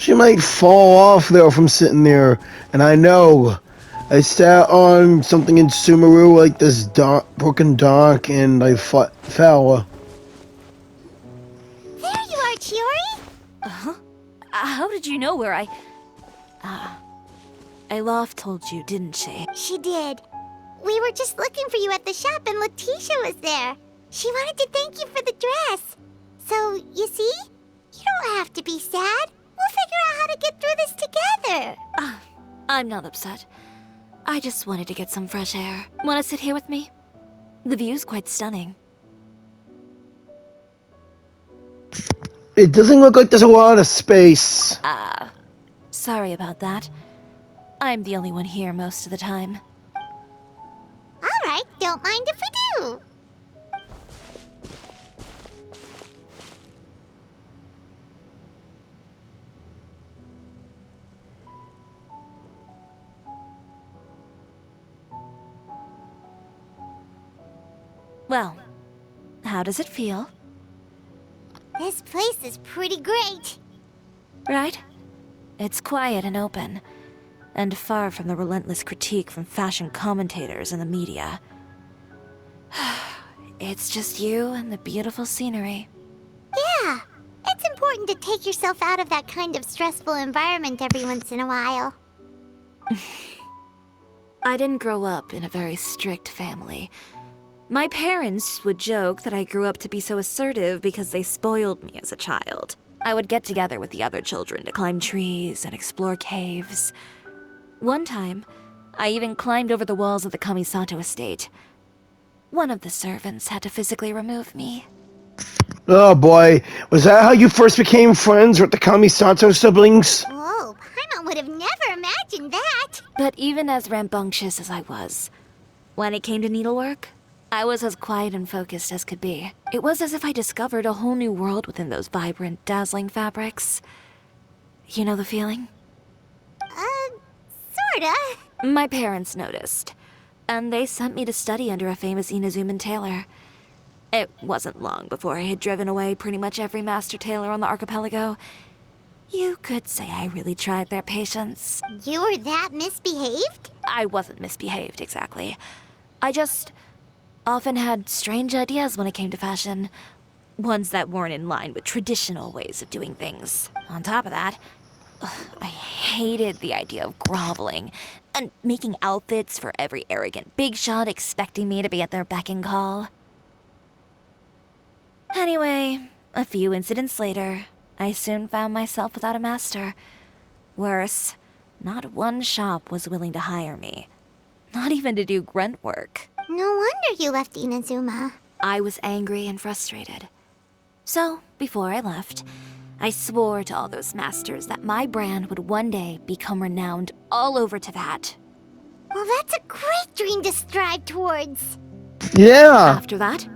She might fall off though from sitting there, and I know. I sat on something in Sumeru like this broken dock, and I fell. There you are, Chiori! Uh-huh. How did you know where I... Alof told you, didn't she? She did. We were just looking for you at the shop and Letitia was there. She wanted to thank you for the dress. So, you see? You don't have to be sad. We'll figure out how to get through this together. I'm not upset. I just wanted to get some fresh air. Want to sit here with me? The view's quite stunning. It doesn't look like there's a lot of space. Sorry about that. I'm the only one here most of the time. Alright, don't mind if we do. Well, how does it feel? This place is pretty great. Right? It's quiet and open, and far from the relentless critique from fashion commentators and the media. It's just you and the beautiful scenery. Yeah, it's important to take yourself out of that kind of stressful environment every once in a while. I didn't grow up in a very strict family. My parents would joke that I grew up to be so assertive because they spoiled me as a child. I would get together with the other children to climb trees and explore caves. One time, I even climbed over the walls of the Kamisato estate. One of the servants had to physically remove me. Oh boy, was that how you first became friends with the Kamisato siblings? Whoa, Paimon would have never imagined that. But even as rambunctious as I was, when it came to needlework, I was as quiet and focused as could be. It was as if I discovered a whole new world within those vibrant, dazzling fabrics. You know the feeling? Sorta. My parents noticed, and they sent me to study under a famous Inazuman tailor. It wasn't long before I had driven away pretty much every master tailor on the archipelago. You could say I really tried their patience. You were that misbehaved? I wasn't misbehaved, exactly. I just often had strange ideas when it came to fashion. Ones that weren't in line with traditional ways of doing things. On top of that, I hated the idea of groveling and making outfits for every arrogant big shot expecting me to be at their beck and call. Anyway, a few incidents later, I soon found myself without a master. Worse, not one shop was willing to hire me. Not even to do grunt work. No wonder you left Inazuma. I was angry and frustrated. So, before I left, I swore to all those masters that my brand would one day become renowned all over Teyvat. Well, that's a great dream to strive towards. Yeah. After that,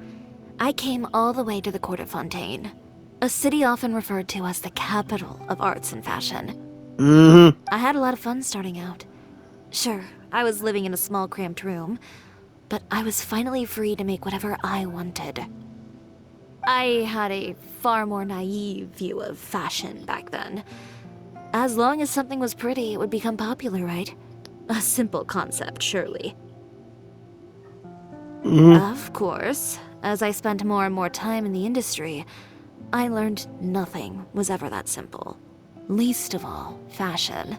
I came all the way to the court of Fontaine, a city often referred to as the capital of arts and fashion. I had a lot of fun starting out. Sure, I was living in a small cramped room, but I was finally free to make whatever I wanted. I had a far more naive view of fashion back then. As long as something was pretty, it would become popular, right? A simple concept, surely. Of course, as I spent more and more time in the industry, I learned nothing was ever that simple. Least of all, fashion.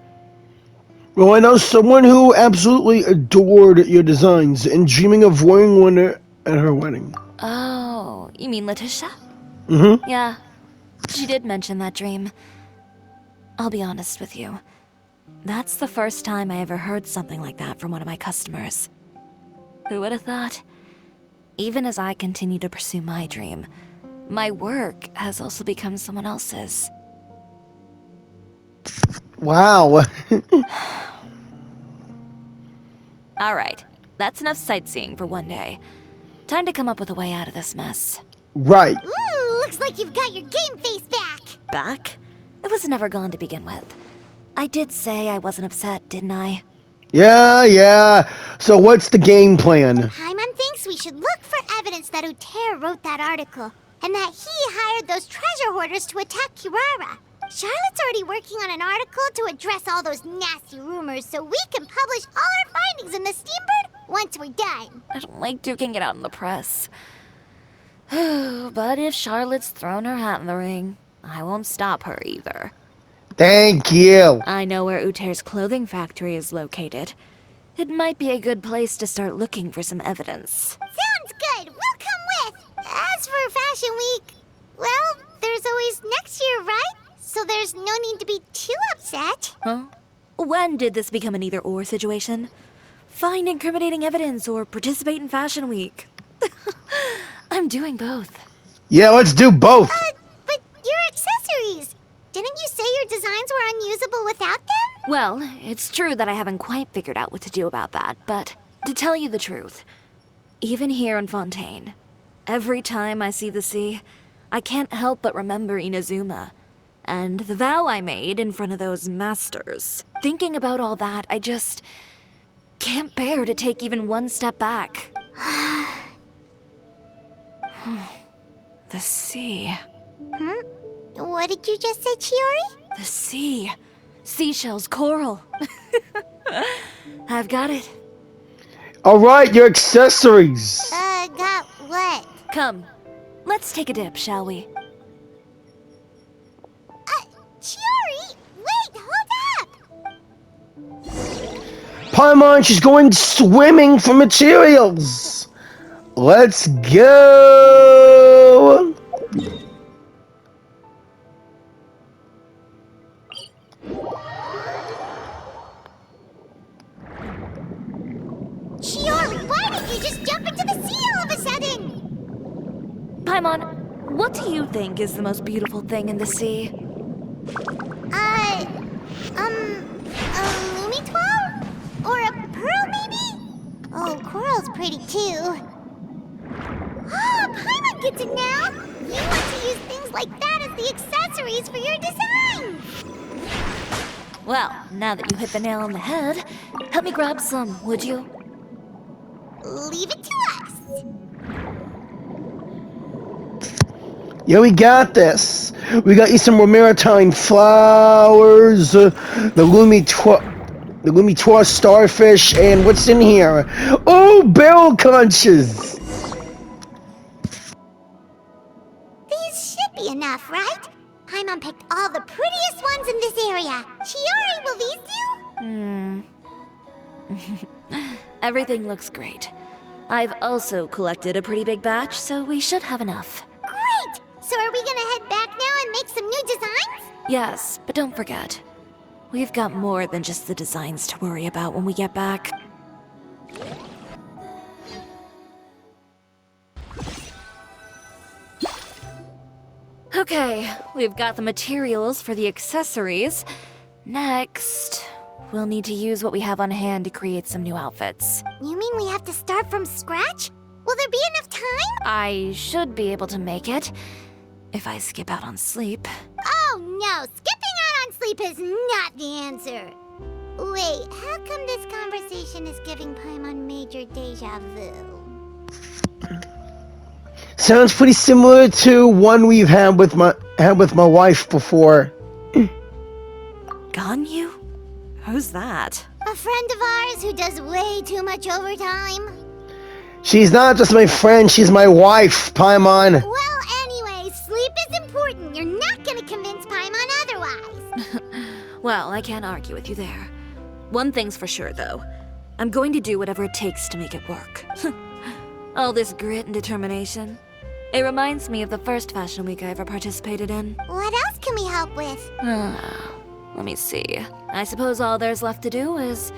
Well, I know someone who absolutely adored your designs and dreaming of wearing one at her wedding. Oh, you mean Letitia? Mm-hmm. Yeah, she did mention that dream. I'll be honest with you. That's the first time I ever heard something like that from one of my customers. Who would have thought? Even as I continue to pursue my dream, my work has also become someone else's. Wow. Alright, that's enough sightseeing for one day. Time to come up with a way out of this mess. Right. Ooh, looks like you've got your game face back. Back? It was never gone to begin with. I did say I wasn't upset, didn't I? Yeah. So what's the game plan? Paimon thinks we should look for evidence that Uter wrote that article, and that he hired those treasure hoarders to attack Kirara. Charlotte's already working on an article to address all those nasty rumors so we can publish all our findings in the Steambird once we're done. I don't like duking it out in the press. But if Charlotte's thrown her hat in the ring, I won't stop her either. Thank you. I know where Uter's clothing factory is located. It might be a good place to start looking for some evidence. Sounds good. We'll come with. As for Fashion Week, well, there's always next year, right? So there's no need to be too upset. Huh? When did this become an either-or situation? Find incriminating evidence or participate in Fashion Week. I'm doing both. Yeah, let's do both. But your accessories. Didn't you say your designs were unusable without them? Well, it's true that I haven't quite figured out what to do about that, but to tell you the truth, even here in Fontaine, every time I see the sea, I can't help but remember Inazuma, and the vow I made in front of those masters. Thinking about all that, I just can't bear to take even one step back. The sea. What did you just say, Chiori? The sea. Seashells, coral. I've got it. All right, your accessories. Got what? Come, let's take a dip, shall we? Chiori, wait, hold up! Paimon, she's going swimming for materials. Let's go. Chiori, why did you just jump into the sea all of a sudden? Paimon, what do you think is the most beautiful thing in the sea? A Lumitwell? Or a pearl, maybe? Oh, coral's pretty too. Ah, Paimon gets it now! You want to use things like that as the accessories for your design! Well, now that you hit the nail on the head, help me grab some, would you? Leave it to us! Yeah, we got this. We got you some Romaritine flowers, the Lumitoire starfish, and what's in here? Oh, barrel conches! These should be enough, right? Paimon picked all the prettiest ones in this area. Chiori, will these do? Everything looks great. I've also collected a pretty big batch, so we should have enough. Great! So are we gonna head back now and make some new designs? Yes, but don't forget, we've got more than just the designs to worry about when we get back. Okay, we've got the materials for the accessories. Next, we'll need to use what we have on hand to create some new outfits. You mean we have to start from scratch? Will there be enough time? I should be able to make it, if I skip out on sleep. Oh no, skipping out on sleep is not the answer. Wait, how come this conversation is giving Paimon major deja vu? Sounds pretty similar to one we've had with my wife before. Ganyu? Who's that? A friend of ours who does way too much overtime. She's not just my friend, she's my wife, Paimon. Well, anyway, sleep is important. You're not gonna convince Paimon otherwise. Well, I can't argue with you there. One thing's for sure, though. I'm going to do whatever it takes to make it work. All this grit and determination. It reminds me of the first Fashion Week I ever participated in. What else can we help with? Let me see. I suppose all there's left to do is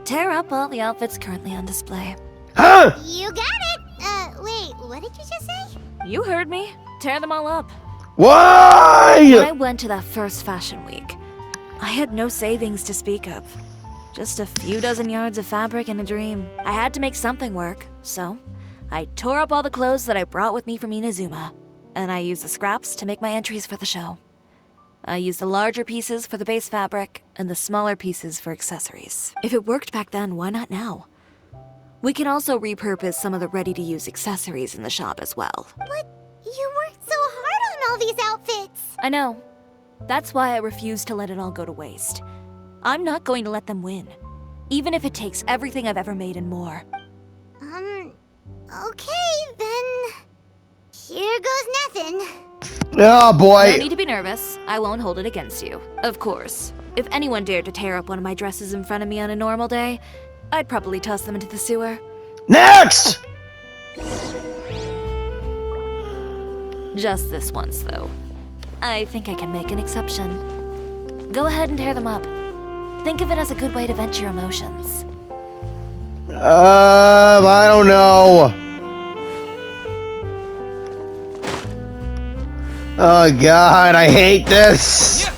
tear up all the outfits currently on display. Huh? You got it! Wait, what did you just say? You heard me. Tear them all up. When Why? I went to that first Fashion Week, I had no savings to speak of. Just a few dozen yards of fabric and a dream. I had to make something work, so I tore up all the clothes that I brought with me from Inazuma, and I used the scraps to make my entries for the show. I used the larger pieces for the base fabric and the smaller pieces for accessories. If it worked back then, why not now? We can also repurpose some of the ready-to-use accessories in the shop as well. But you worked so hard on all these outfits. I know, That's why I refuse to let it all go to waste. I'm not going to let them win, even if it takes everything I've ever made and more. Okay, then. Here goes nothing. Oh boy. No need to be nervous. I won't hold it against you. Of course. If anyone dared to tear up one of my dresses in front of me on a normal day, I'd probably toss them into the sewer. Next! Just this once, though. I think I can make an exception. Go ahead and tear them up. Think of it as a good way to vent your emotions. I don't know. Oh god, I hate this.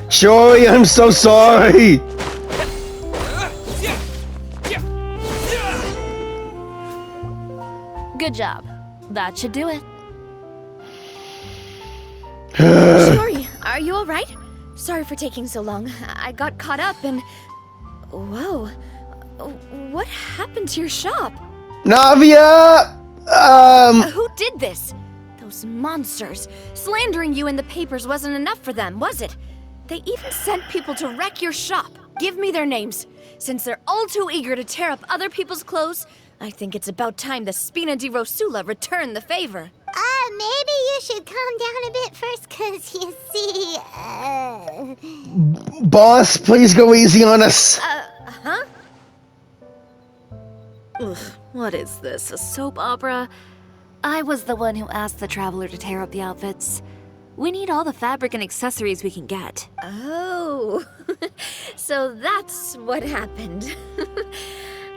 Chiori, I'm so sorry. Good job. That should do it. Chiori, are you alright? Sorry for taking so long. I got caught up and... Whoa. What happened to your shop? Navia! Who did this? Those monsters. Slandering you in the papers wasn't enough for them, was it? They even sent people to wreck your shop. Give me their names. Since they're all too eager to tear up other people's clothes, I think it's about time the Spina di Rosula return the favor. Maybe you should calm down a bit first, cause you see, Boss, please go easy on us. Huh? Ugh, what is this, a soap opera? I was the one who asked the traveler to tear up the outfits. We need all the fabric and accessories we can get. Oh, so that's what happened.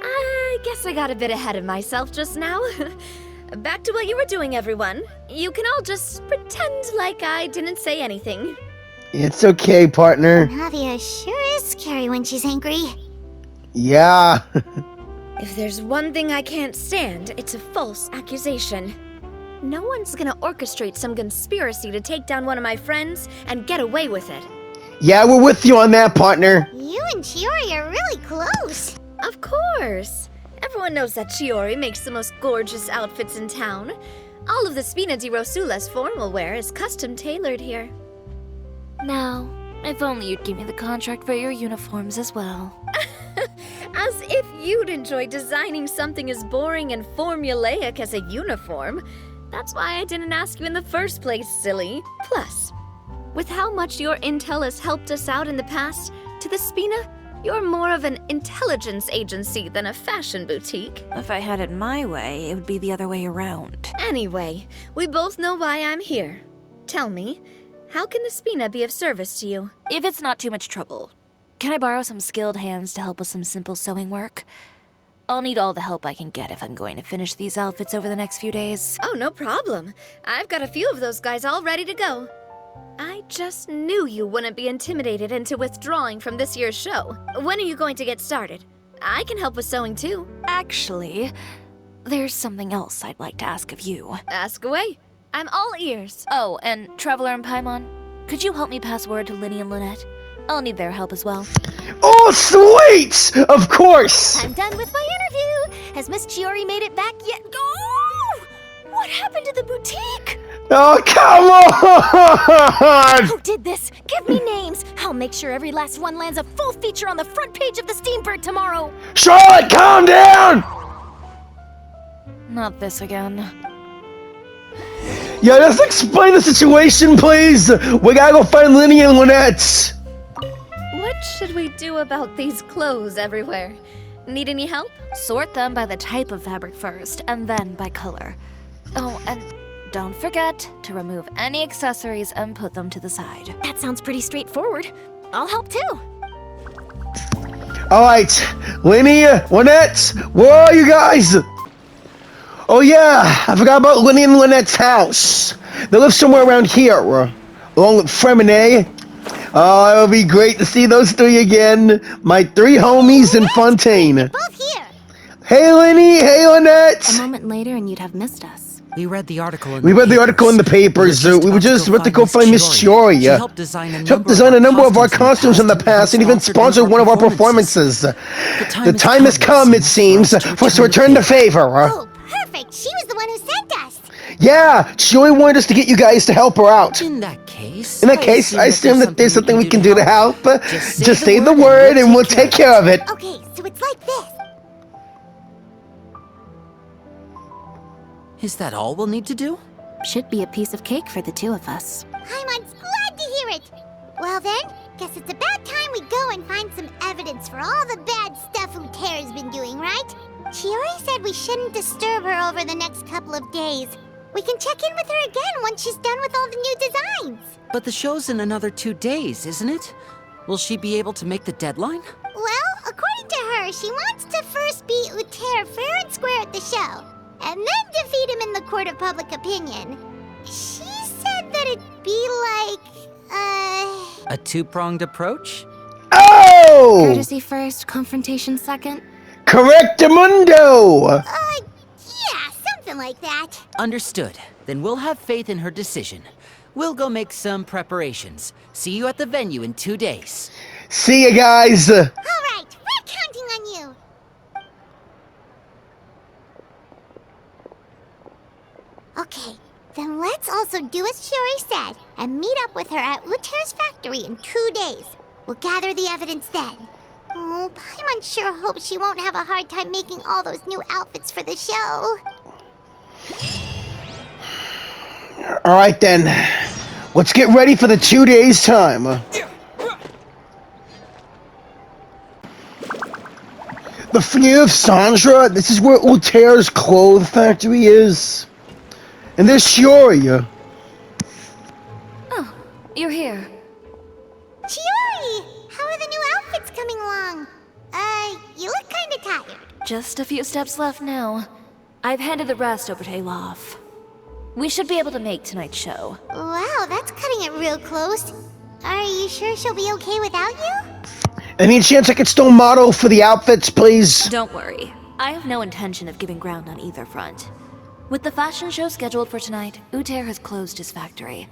I guess I got a bit ahead of myself just now. Back to what you were doing, everyone. You can all just pretend like I didn't say anything. It's okay, partner. Navia sure is scary when she's angry. Yeah. If there's one thing I can't stand, it's a false accusation. No one's gonna orchestrate some conspiracy to take down one of my friends and get away with it. Yeah, we're with you on that, partner. You and Chiori are really close. Of course. Everyone knows that Chiori makes the most gorgeous outfits in town. All of the Spina di Rosula's formal wear is custom tailored here. Now, if only you'd give me the contract for your uniforms as well. As if you'd enjoy designing something as boring and formulaic as a uniform. That's why I didn't ask you in the first place, silly. Plus, with how much your intel has helped us out in the past, to the Spina, you're more of an intelligence agency than a fashion boutique. If I had it my way, it would be the other way around. Anyway, we both know why I'm here. Tell me, how can the Spina be of service to you? If it's not too much trouble, can I borrow some skilled hands to help with some simple sewing work? I'll need all the help I can get if I'm going to finish these outfits over the next few days. Oh, no problem. I've got a few of those guys all ready to go. I just knew you wouldn't be intimidated into withdrawing from this year's show. When are you going to get started? I can help with sewing too. Actually, there's something else I'd like to ask of you. Ask away. I'm all ears. Oh, and Traveler and Paimon, could you help me pass word to Linny and Lynette? I'll need their help as well. Oh, sweet! Of course! I'm done with my interview. Has Miss Chiori made it back yet? Oh! What happened to the boutique? Oh, come on! Who did this? Give me names. I'll make sure every last one lands a full feature on the front page of the Steambird tomorrow. Charlotte, calm down! Not this again. Yeah, just explain the situation, please. We gotta go find Linny and Lynette. What should we do about these clothes everywhere? Need any help? Sort them by the type of fabric first, and then by color. Oh, and don't forget to remove any accessories and put them to the side. That sounds pretty straightforward. I'll help too. Alright, Linny, Lynette, where are you guys? Oh yeah, I forgot about Linny and Lynette's house. They live somewhere around here, along with Fremine. Oh, it'll be great to see those three again. My three homies in Fontaine. Both here. Hey Linny, hey Lynette. A moment later and you'd have missed us. We read the article in We read the article in the papers. We were just about to go find Miss Chiori. She helped design a number of our costumes in the past and even sponsored one of our performances. The time has come, it seems, for us to return the favor. Oh, perfect. She was the one who sent us. Yeah, Chiori wanted us to get you guys to help her out. In that case, In that case, I assume that there's something we can do to help. Just Just say the word and we'll take care of it. Okay, so it's like this. Is that all we'll need to do? Should be a piece of cake for the two of us. Paimon's glad to hear it. Well then, guess it's about time we go and find some evidence for all the bad stuff Utera's been doing, right? Chiori said we shouldn't disturb her over the next couple of days. We can check in with her again once she's done with all the new designs. But the show's in another 2 days, isn't it? Will she be able to make the deadline? Well, according to her, she wants to first beat Utera fair and square at the show, and then defeat him in the court of public opinion. She said that it'd be like, A two-pronged approach? Oh! Courtesy first, confrontation second. Correctamundo! Yeah, something like that. Understood. Then we'll have faith in her decision. We'll go make some preparations. See you at the venue in 2 days. See you guys. All right, we're counting on you. Okay, then let's also do as Chiori said and meet up with her at Utera's factory in 2 days. We'll gather the evidence then. Oh, Paimon sure hopes she won't have a hard time making all those new outfits for the show. All right then. Let's get ready for the 2 days time. The Fear of Sandra. This is where Utera's clothes factory is. And there's Chiori. Oh, you're here. Chiori! How are the new outfits coming along? You look kinda tired. Just a few steps left now. I've handed the rest over to Olaf. We should be able to make tonight's show. Wow, that's cutting it real close. Are you sure she'll be okay without you? Any chance I could still model for the outfits, please? Don't worry. I have no intention of giving ground on either front. With the fashion show scheduled for tonight, Uther has closed his factory.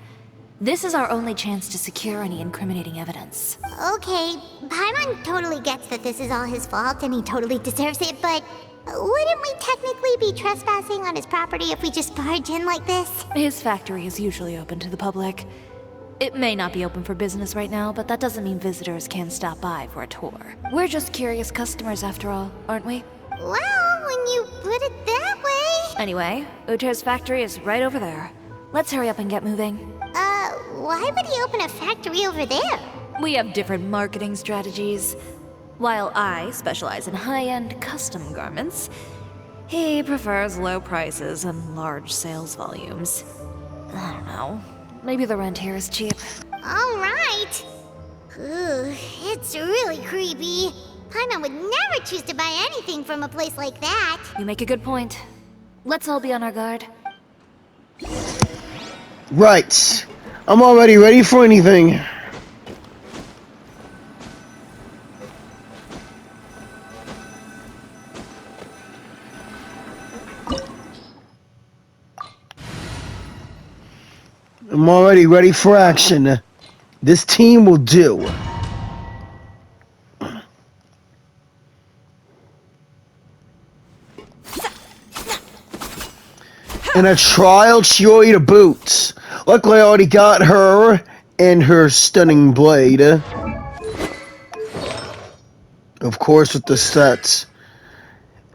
This is our only chance to secure any incriminating evidence. Okay, Paimon totally gets that this is all his fault and he totally deserves it, but wouldn't we technically be trespassing on his property if we just barge in like this? His factory is usually open to the public. It may not be open for business right now, but that doesn't mean visitors can't stop by for a tour. We're just curious customers after all, aren't we? Well, when you put it that way... Anyway, Uther's factory is right over there. Let's hurry up and get moving. Why would he open a factory over there? We have different marketing strategies. While I specialize in high-end custom garments, he prefers low prices and large sales volumes. I don't know. Maybe the rent here is cheap. All right. Ugh, it's really creepy. Paimon would never choose to buy anything from a place like that. You make a good point. Let's all be on our guard. Right. I'm already ready for anything. I'm already ready for action. This team will do. And a trial Chiori to boot. Luckily I already got her and her stunning blade. Of course with the sets.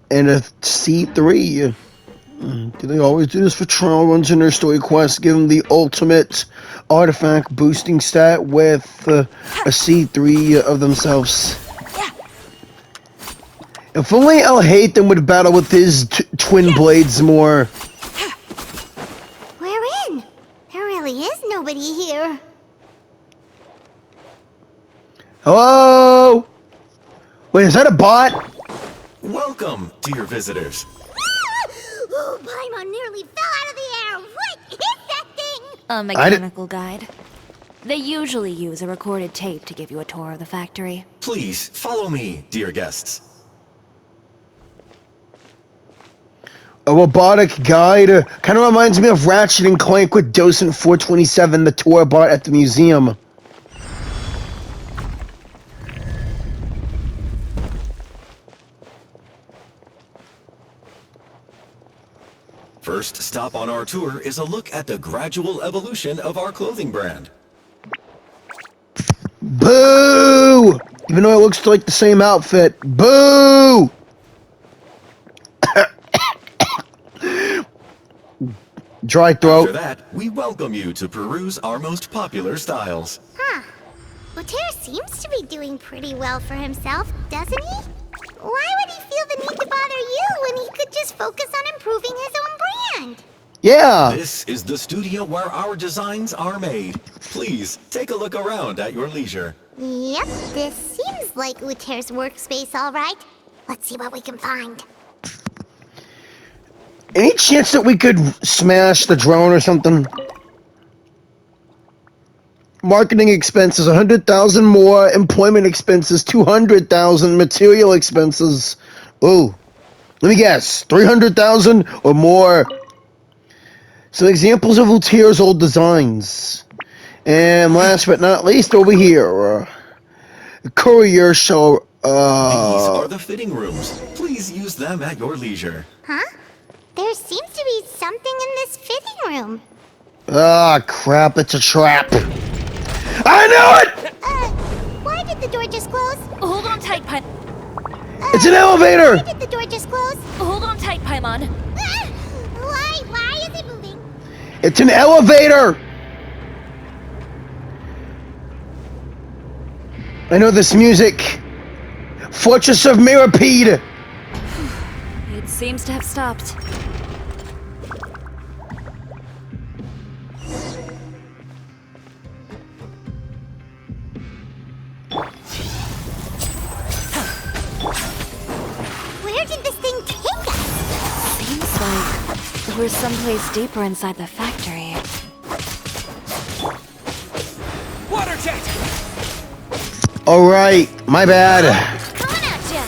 And a C3. Do they always do this for trial runs in their story quests? Give them the ultimate artifact boosting stat with a C3 of themselves. If only I'll hate them would battle with his twin blades more. We're in. There really is nobody here. Hello? Wait, is that a bot? Welcome, dear visitors. Oh, Paimon nearly fell out of the air. What is that thing? A mechanical guide. They usually use a recorded tape to give you a tour of the factory. Please, follow me, dear guests. A robotic guide? Kind of reminds me of Ratchet and Clank with Docent 427, the tour bot at the museum. First stop on our tour is a look at the gradual evolution of our clothing brand. Boo! Even though it looks like the same outfit. Boo! Dry throat. After that, we welcome you to peruse our most popular styles. Huh. Lothair seems to be doing pretty well for himself, doesn't he? Why would he feel the need to bother you when he could just focus on improving his own brand? Yeah. This is the studio where our designs are made. Please, take a look around at your leisure. Yep, this seems like Lothair's workspace, all right. Let's see what we can find. Any chance that we could smash the drone or something? Marketing expenses, 100,000 more. Employment expenses, 200,000. Material expenses. Ooh. Let me guess. 300,000 or more. Some examples of Lothair's old designs. And last but not least, over here. The courier shall... These are the fitting rooms. Please use them at your leisure. Huh? There seems to be something in this fitting room. Ah, crap, it's a trap. I knew it! Why did the door just close? Hold on tight, It's an elevator! Why did the door just close? Hold on tight, Paimon. Why is it moving? It's an elevator! I know this music. Fortress of Mirapede. It seems to have stopped. Where did this thing take us? Seems like we're someplace deeper inside the factory. Water jet! Alright, my bad. Coming at ya!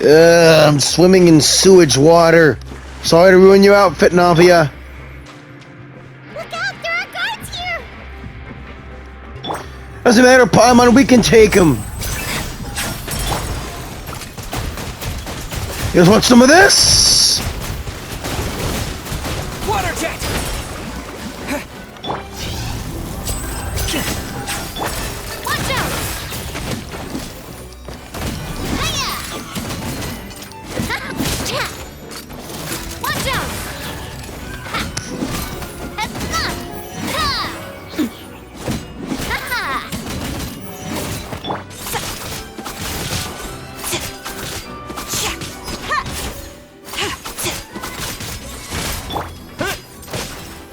I'm swimming in sewage water. Sorry to ruin your outfit, Navia. Look out, there are guards here! Doesn't matter, Paimon, we can take him. You guys want some of this? Water jet! Watch out! Hiya! Watch out!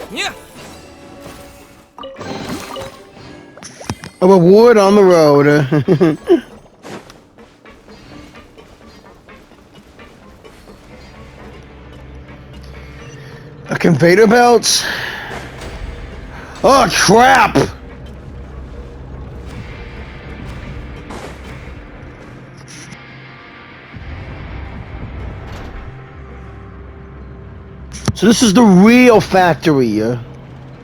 Yeah! A reward on the road. A conveyor belt? Oh, crap! So this is the real factory.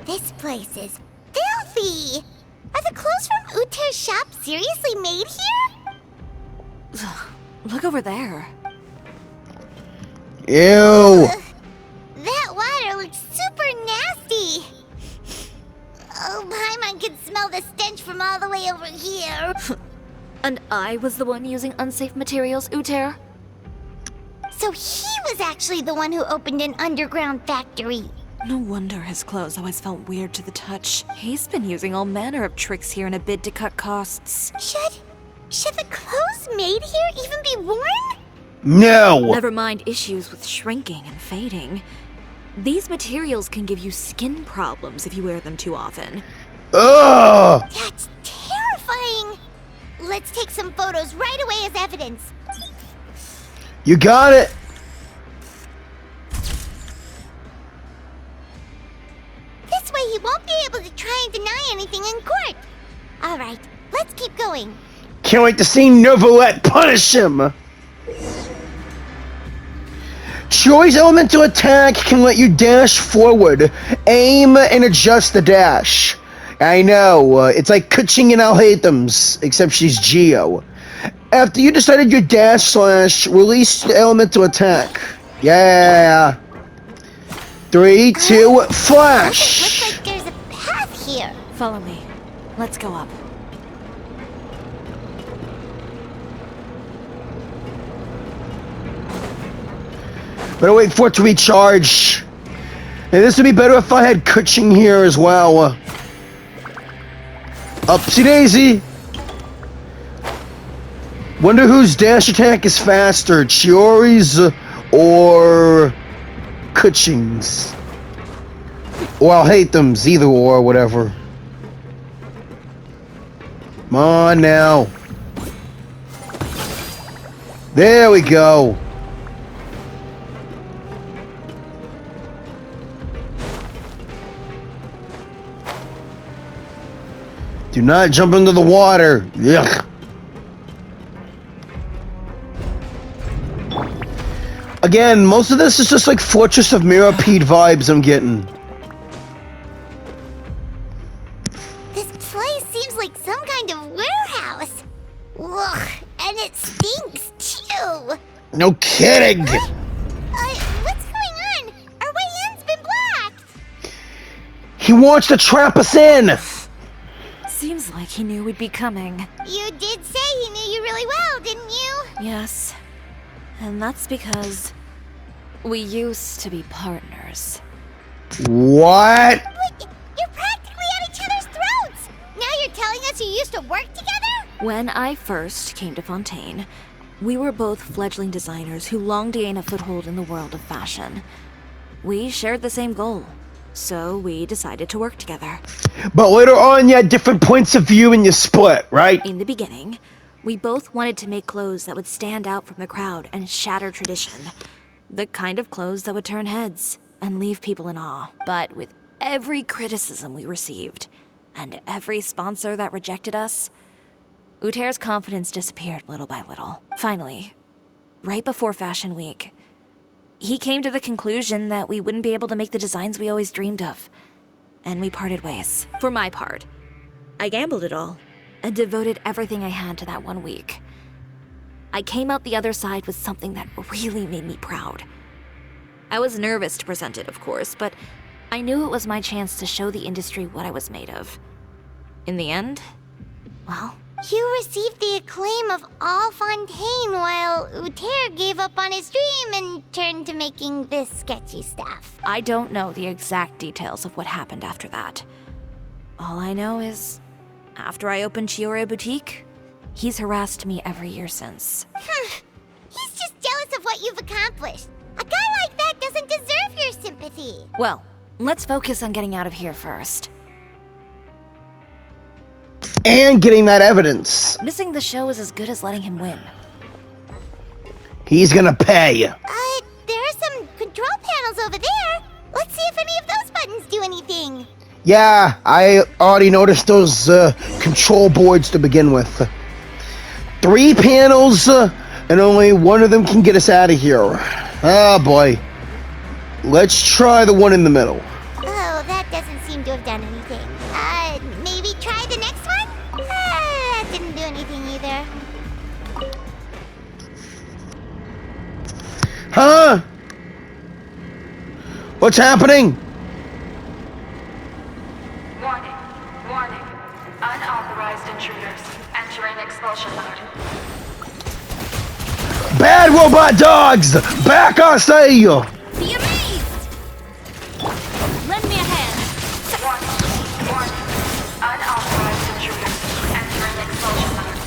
This place is filthy! Are the clothes from Uther's shop seriously made here? Look over there. Ew. That water looks super nasty! Oh, Paimon can smell the stench from all the way over here. And I was the one using unsafe materials, Uther? So he was actually the one who opened an underground factory. No wonder his clothes always felt weird to the touch. He's been using all manner of tricks here in a bid to cut costs. Should the clothes made here even be worn? No. Never mind issues with shrinking and fading. These materials can give you skin problems if you wear them too often. Ugh. That's terrifying! Let's take some photos right away as evidence. You got it. This way he won't be able to try and deny anything in court. Alright, let's keep going. Can't wait to see Novelette punish him. Chiori's elemental attack can let you dash forward, aim, and adjust the dash. I know, it's like Kuching and Alhaitham's, except she's Geo. After you decided your dash slash, release the elemental attack. Yeah. 3, 2, flash! Looks like there's a path here. Follow me. Let's go up. Better wait for it to recharge. And this would be better if I had Kuching here as well. Upsy daisy. Wonder whose dash attack is faster, Chiori's or Kuching's? Or Alhaitham's, either or, whatever. Come on now. There we go. Do not jump into the water. Yuck. Again, most of this is just like Fortress of Mirapede vibes I'm getting. This place seems like some kind of warehouse. Ugh, and it stinks too. No kidding. What's going on? Our way in's been blocked. He wants to trap us in. Seems like he knew we'd be coming. You did say he knew you really well, didn't you? Yes. And that's because we used to be partners. What? Wait, you're practically at each other's throats. Now you're telling us you used to work together? When I first came to Fontaine, we were both fledgling designers who longed to gain a foothold in the world of fashion. We shared the same goal, so we decided to work together. But later on, you had different points of view and you split, right? In the beginning, we both wanted to make clothes that would stand out from the crowd and shatter tradition. The kind of clothes that would turn heads and leave people in awe. But with every criticism we received, and every sponsor that rejected us, Uter's confidence disappeared little by little. Finally, right before Fashion Week, he came to the conclusion that we wouldn't be able to make the designs we always dreamed of. And we parted ways. For my part, I gambled it all and devoted everything I had to that 1 week. I came out the other side with something that really made me proud. I was nervous to present it, of course, but I knew it was my chance to show the industry what I was made of. In the end, well, You received the acclaim of all Fontaine while Uter gave up on his dream and turned to making this sketchy stuff. I don't know the exact details of what happened after that. All I know is, after I opened Chiori Boutique, he's harassed me every year since. He's just jealous of what you've accomplished. A guy like that doesn't deserve your sympathy. Well, let's focus on getting out of here first. And getting that evidence. Missing the show is as good as letting him win. He's gonna pay. There are some control panels over there. Let's see if any of those buttons do anything. Yeah, I already noticed those control boards to begin with. 3 panels, and only one of them can get us out of here. Oh boy. Let's try the one in the middle. Oh, that doesn't seem to have done anything. Maybe try the next one? That didn't do anything either. Huh? What's happening? Warning. Warning. Unauthorized intruders entering expulsion mode. Bad robot dogs! Back, I say! Be amazed! Lend me a hand. Warning. Warning. Unauthorized intruders entering expulsion mode.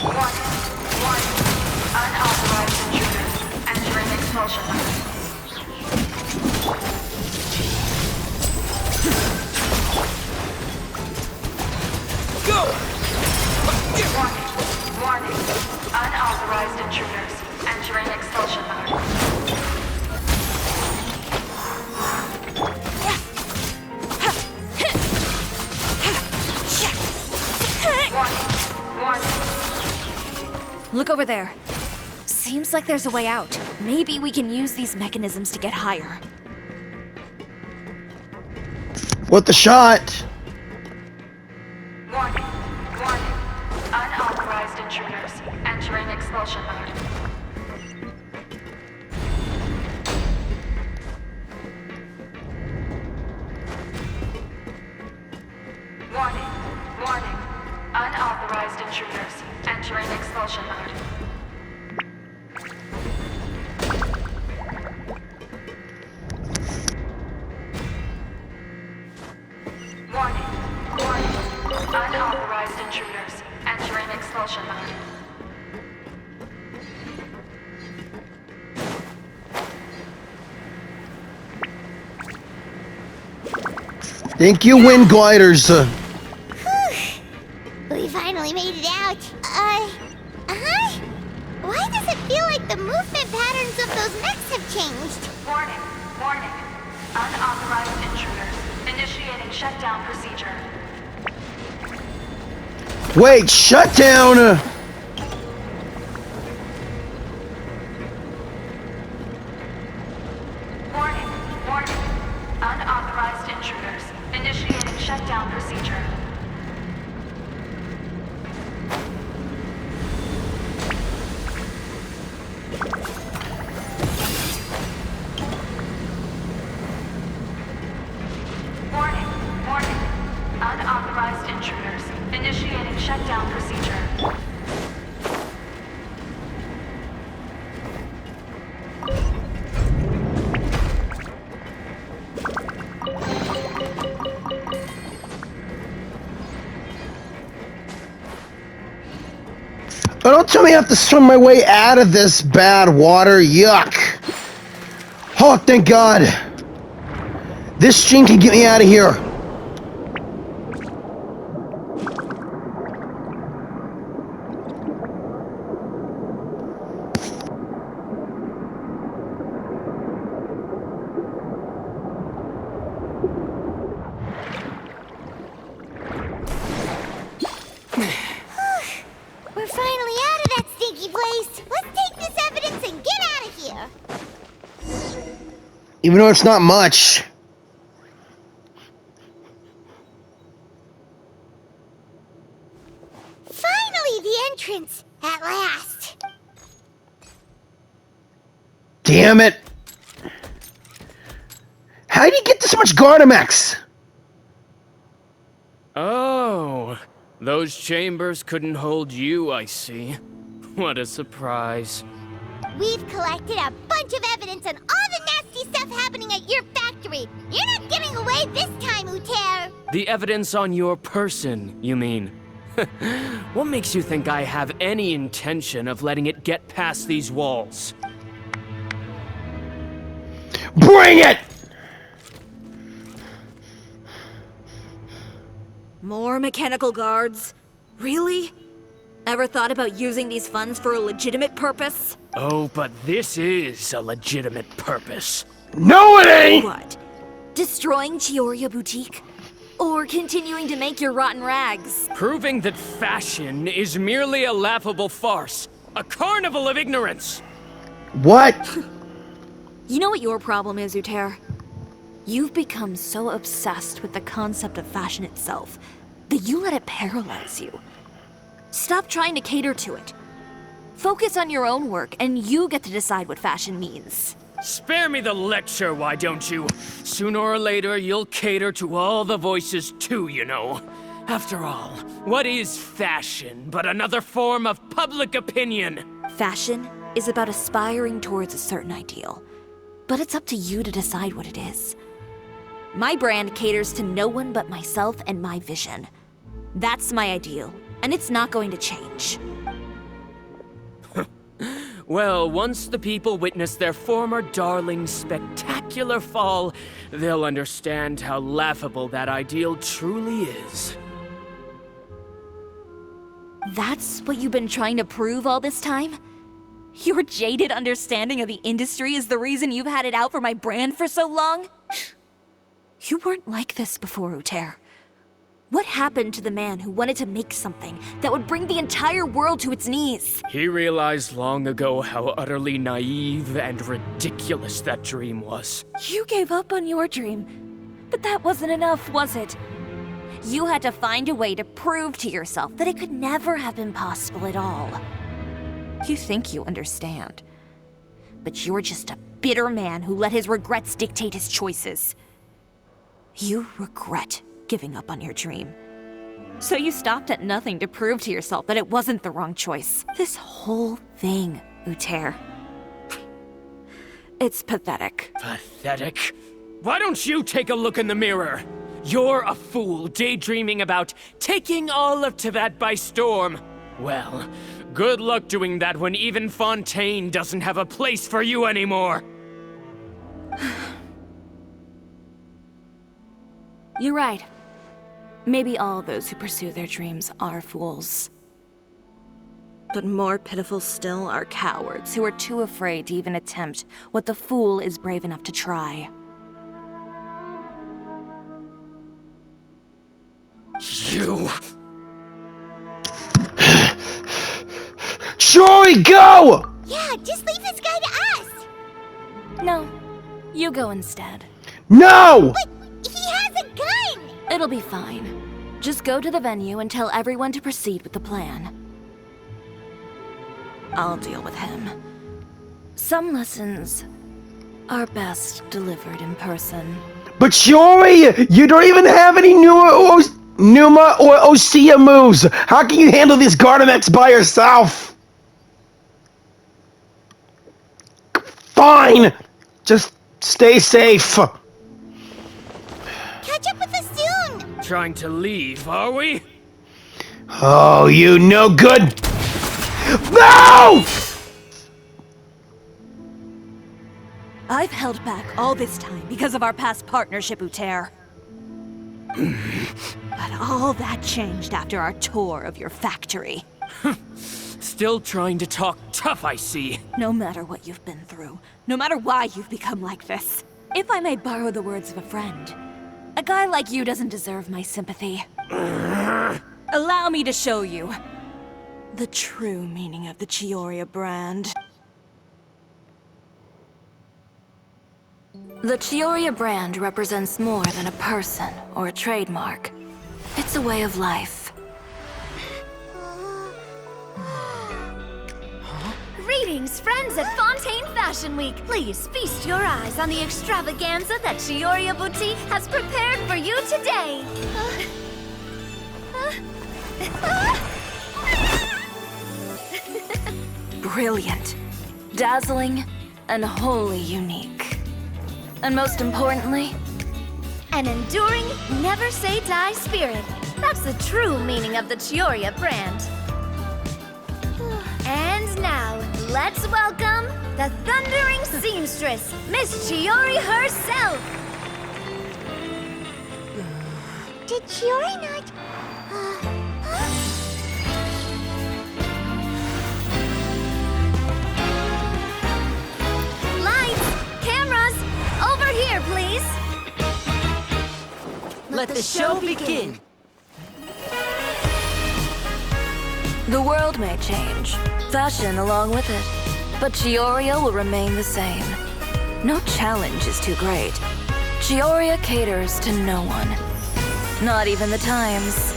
Warning. Warning. Unauthorized intruders entering expulsion mode. Go! over there. Seems like there's a way out. Maybe we can use these mechanisms to get higher. What the shot? Warning. Warning. Unauthorized intruders entering expulsion mode. Warning. Warning. Unauthorized intruders entering expulsion mode. Warning. Warning. Unauthorized intruders entering expulsion mode. Thank you, wind gliders. We finally made it out. Why does it feel like the movement patterns of those mechs have changed? Warning. Warning. Unauthorized intruders initiating shutdown procedure. Wait, shut down. Warning. Warning. Unauthorized intruders initiating shutdown procedure. Warning. Warning. Unauthorized intruders initiating shutdown procedure. Oh, don't tell me I have to swim my way out of this bad water. Yuck. Oh, thank God. This stream can get me out of here. We're finally out of that stinky place. Let's take this evidence and get out of here. Even though it's not much. Finally, the entrance. At last. Damn it. How do you get this much Gardamex? Oh, those chambers couldn't hold you, I see. What a surprise. We've collected a bunch of evidence on all the nasty stuff happening at your factory. You're not getting away this time, Uter. The evidence on your person, you mean? What makes you think I have any intention of letting it get past these walls? Bring it! More mechanical guards? Really? Ever thought about using these funds for a legitimate purpose? Oh, but this is a legitimate purpose. No, it ain't! What? Destroying Chiori Boutique? Or continuing to make your rotten rags? Proving that fashion is merely a laughable farce. A carnival of ignorance! What? You know what your problem is, Uter? You've become so obsessed with the concept of fashion itself that you let it paralyze you. Stop trying to cater to it. Focus on your own work, and you get to decide what fashion means. Spare me the lecture, why don't you? Sooner or later, you'll cater to all the voices too, you know. After all, what is fashion but another form of public opinion? Fashion is about aspiring towards a certain ideal, but it's up to you to decide what it is. My brand caters to no one but myself and my vision. That's my ideal, and it's not going to change. Well, once the people witness their former darling's spectacular fall, they'll understand how laughable that ideal truly is. That's what you've been trying to prove all this time? Your jaded understanding of the industry is the reason you've had it out for my brand for so long? You weren't like this before, Uter. What happened to the man who wanted to make something that would bring the entire world to its knees? He realized long ago how utterly naive and ridiculous that dream was. You gave up on your dream, but that wasn't enough, was it? You had to find a way to prove to yourself that it could never have been possible at all. You think you understand, but you're just a bitter man who let his regrets dictate his choices. You regret giving up on your dream. So you stopped at nothing to prove to yourself that it wasn't the wrong choice. This whole thing, Uter. It's pathetic. Pathetic? Why don't you take a look in the mirror? You're a fool daydreaming about taking all of Tibet by storm. Well, good luck doing that when even Fontaine doesn't have a place for you anymore. You're right. Maybe all those who pursue their dreams are fools. But more pitiful still are cowards who are too afraid to even attempt what the fool is brave enough to try. You... Chiori, go! Yeah, just leave this guy to us! No, you go instead. No! But he has a gun! It'll be fine. Just go to the venue and tell everyone to proceed with the plan. I'll deal with him. Some lessons are best delivered in person. But Chiori, you don't even have any Numa or Osea moves. How can you handle these Gardemex by yourself? Fine. Just stay safe. Catch up with us soon! Trying to leave, are we? Oh, you no good. No! I've held back all this time because of our past partnership, Uter. But all that changed after our tour of your factory. Still trying to talk tough, I see. No matter what you've been through, no matter why you've become like this, if I may borrow the words of a friend, a guy like you doesn't deserve my sympathy. Allow me to show you the true meaning of the Chiori brand. The Chiori brand represents more than a person or a trademark. It's a way of life. Greetings, friends at Fontaine Fashion Week. Please feast your eyes on the extravaganza that Chiori Boutique has prepared for you today. Brilliant, dazzling, and wholly unique. And most importantly, An enduring, never-say-die spirit. That's the true meaning of the Chiori brand. And now, let's welcome the thundering seamstress, Miss Chiori herself. Did Chiori not... Lights, cameras, over here, please. Let the show begin. the world may change, fashion along with it, but Chiori will remain the same. No challenge is too great. Chiori caters to no one, not even the times.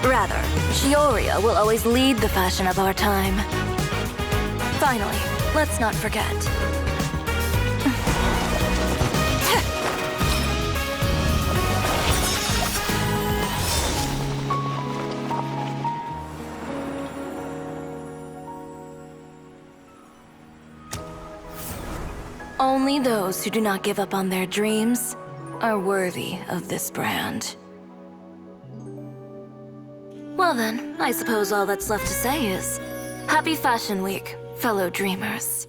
Rather, Chiori will always lead the fashion of our time. Finally, let's not forget. Only those who do not give up on their dreams are worthy of this brand. Well then, I suppose all that's left to say is, Happy Fashion Week, fellow dreamers.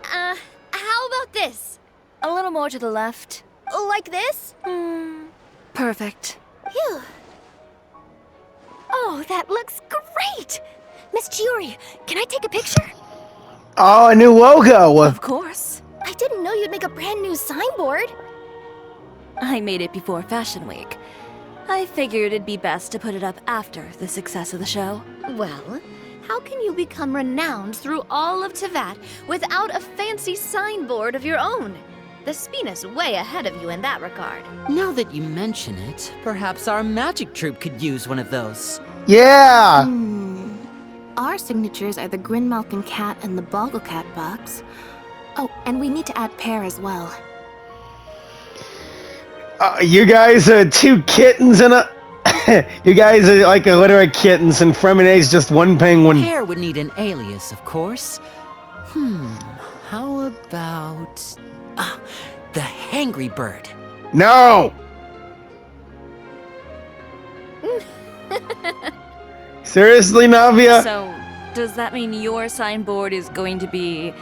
How about this? A little more to the left. Like this? Perfect. Phew. Oh, that looks great! Miss Chiori, can I take a picture? Oh, a new logo. Of course. I didn't know you'd make a brand new signboard. I made it before Fashion Week. I figured it'd be best to put it up after the success of the show. Well, how can you become renowned through all of Tevat without a fancy signboard of your own? The Spina's way ahead of you in that regard. Now that you mention it, perhaps our magic troupe could use one of those. Yeah. Our signatures are the Grinmalkin cat and the Boggle Cat box. Oh, and we need to add Pear as well. You guys are two kittens and a... You guys are like a litter of kittens, and Fremonet's just one penguin. Pear would need an alias, of course. How about... the Hangry Bird. No! Seriously, Navia? So, does that mean your signboard is going to be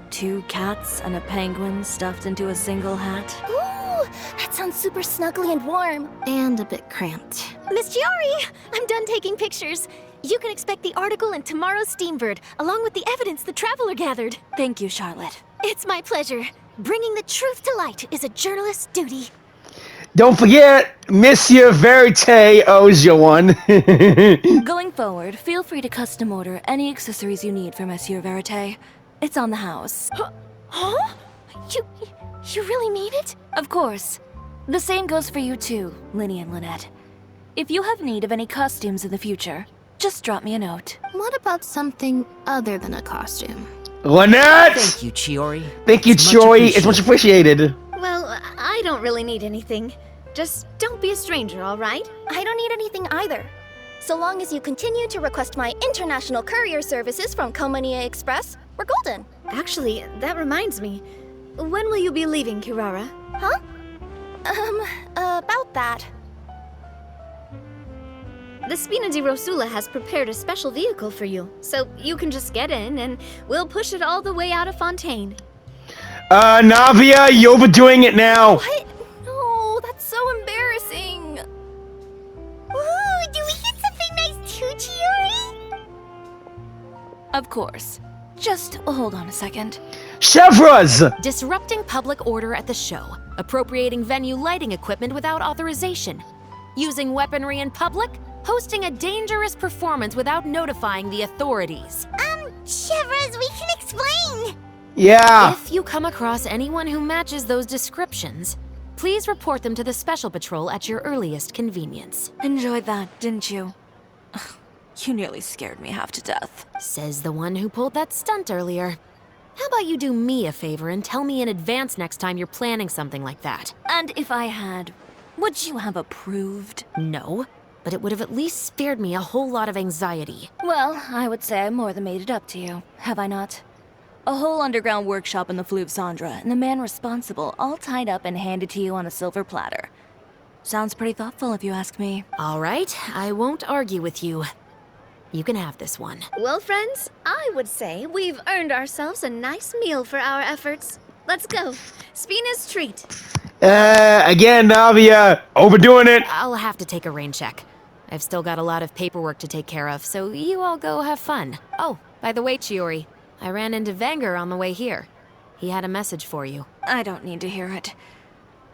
2 cats and a penguin stuffed into a single hat? Ooh, that sounds super snuggly and warm. And a bit cramped. Miss Chiori, I'm done taking pictures. You can expect the article in tomorrow's Steambird, along with the evidence the Traveler gathered. Thank you, Charlotte. It's my pleasure. Bringing the truth to light is a journalist's duty. Don't forget, Monsieur Verite owes you one. Going forward, feel free to custom order any accessories you need for Monsieur Verite. It's on the house. Huh? You really mean it? Of course. The same goes for you too, Linny and Lynette. If you have need of any costumes in the future, just drop me a note. What about something other than a costume? Lynette! Thank you, Chiori. Thank you, It's much Chiori. It's much appreciated. Well, I don't really need anything. Just don't be a stranger, all right? I don't need anything either. So long as you continue to request my international courier services from Komania Express, we're golden. Actually, that reminds me. When will you be leaving, Kirara? Huh? About that. The Spina di Rosula has prepared a special vehicle for you, so you can just get in and we'll push it all the way out of Fontaine. Navia, you're overdoing it now. What? No, that's so embarrassing. Ooh, do we get something nice too, Chiori? Of course. Just hold on a second. Chevras! Disrupting public order at the show. Appropriating venue lighting equipment without authorization. Using weaponry in public. Hosting a dangerous performance without notifying the authorities. Chevras, we can explain. Yeah. If you come across anyone who matches those descriptions, please report them to the Special Patrol at your earliest convenience. Enjoyed that, didn't you? You nearly scared me half to death. Says the one who pulled that stunt earlier. How about you do me a favor and tell me in advance next time you're planning something like that? And if I had, would you have approved? No, but it would have at least spared me a whole lot of anxiety. Well, I would say I more than made it up to you, have I not? A whole underground workshop in the Fleuve Sandra, and the man responsible all tied up and handed to you on a silver platter. Sounds pretty thoughtful if you ask me. All right, I won't argue with you. You can have this one. Well, friends, I would say we've earned ourselves a nice meal for our efforts. Let's go. Spina's treat. Again, Navia, overdoing it. I'll have to take a rain check. I've still got a lot of paperwork to take care of, so you all go have fun. Oh, by the way, Chiori, I ran into Vanger on the way here. He had a message for you. I don't need to hear it.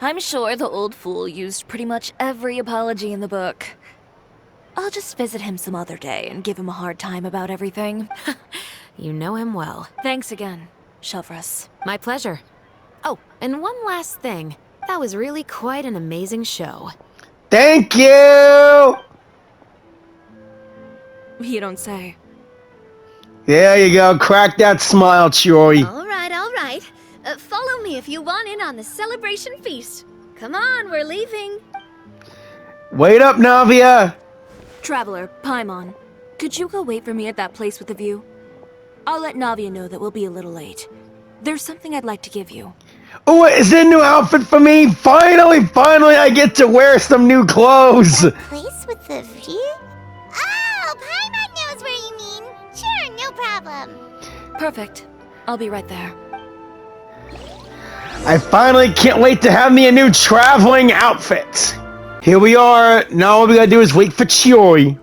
I'm sure the old fool used pretty much every apology in the book. I'll just visit him some other day and give him a hard time about everything. You know him well. Thanks again, Chevras. My pleasure. Oh, and one last thing. That was really quite an amazing show. Thank you. You don't say. There you go. Crack that smile, Chiori. All right, all right. Follow me if you want in on the celebration feast. Come on, we're leaving. Wait up, Navia. Traveler, Paimon, could you go wait for me at that place with the view? I'll let Navia know that we'll be a little late. There's something I'd like to give you. Oh, is it a new outfit for me? Finally, I get to wear some new clothes. Place with the view? Oh, Paimon knows where you mean. Sure, no problem. Perfect. I'll be right there. I finally can't wait to have me a new traveling outfit. Here we are. Now all we gotta do is wait for Chiori.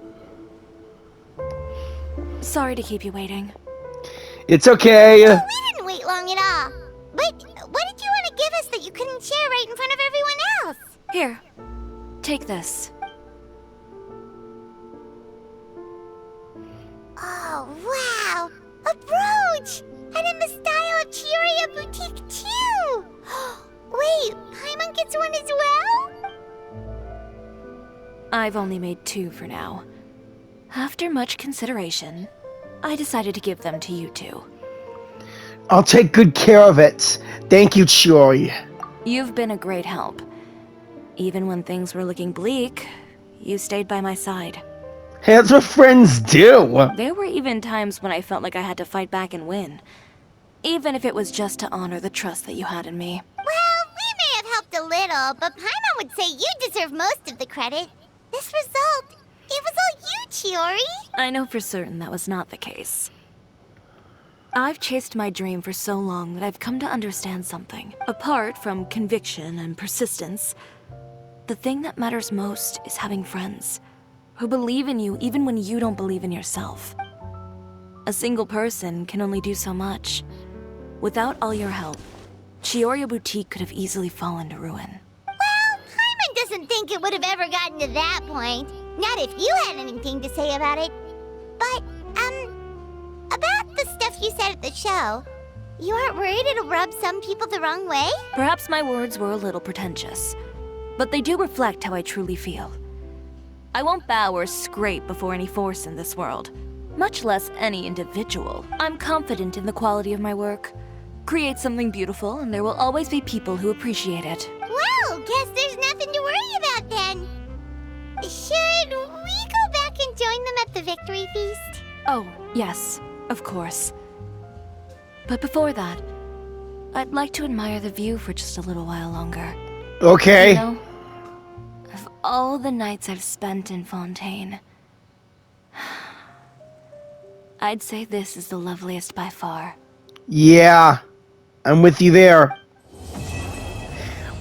Sorry to keep you waiting. It's okay. Oh, we didn't wait long at all. But what did you want to give us that you couldn't share right in front of everyone else? Here, take this. Oh, wow! A brooch! And in the style of Chiori Boutique, too! Wait, Paimon gets one as well? I've only made 2 for now. After much consideration, I decided to give them to you two. I'll take good care of it. Thank you, Chiori. You've been a great help. Even when things were looking bleak, you stayed by my side. Hey, that's what friends do. There were even times when I felt like I had to fight back and win. Even if it was just to honor the trust that you had in me. Well, we may have helped a little, but Paimon would say you deserve most of the credit. This result, it was all you, Chiori. I know for certain that was not the case. I've chased my dream for so long that I've come to understand something. Apart from conviction and persistence, the thing that matters most is having friends who believe in you even when you don't believe in yourself. A single person can only do so much. Without all your help, Chiori Boutique could have easily fallen to ruin. Well, Paimon doesn't think it would have ever gotten to that point. Not if you had anything to say about it. But, about the stuff you said at the show, you aren't worried it'll rub some people the wrong way? Perhaps my words were a little pretentious, but they do reflect how I truly feel. I won't bow or scrape before any force in this world, much less any individual. I'm confident in the quality of my work. Create something beautiful, and there will always be people who appreciate it. Well, guess there's nothing to worry about then. Should we go back and join them at the victory feast? Oh, yes, of course. But before that, I'd like to admire the view for just a little while longer. Okay. You know, of all the nights I've spent in Fontaine, I'd say this is the loveliest by far. Yeah, I'm with you there.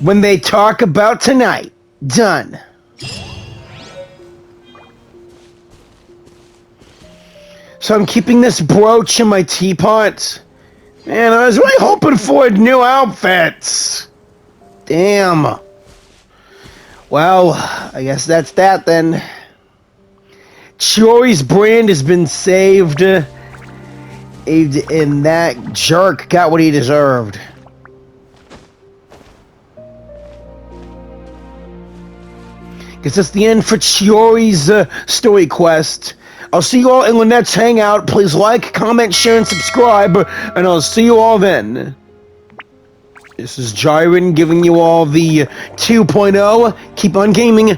When they talk about tonight, done. So I'm keeping this brooch in my teapot. Man, I was really hoping for new outfits. Damn. Well, I guess that's that then. Chiori's brand has been saved. And that jerk got what he deserved. Guess that's the end for Chiori's story quest. I'll see you all in Lynette's Hangout. Please like, comment, share, and subscribe. And I'll see you all then. This is Jyran giving you all the 2.0. Keep on gaming.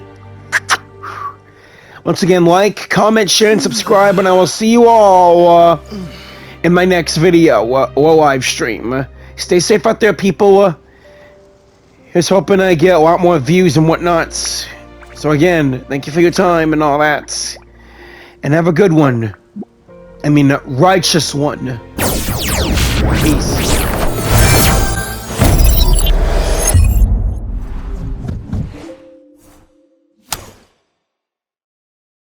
Once again, like, comment, share, and subscribe. And I will see you all in my next video or live stream. Stay safe out there, people. Here's hoping I get a lot more views and whatnot. So again, thank you for your time and all that. And have a good one. I mean, a righteous one.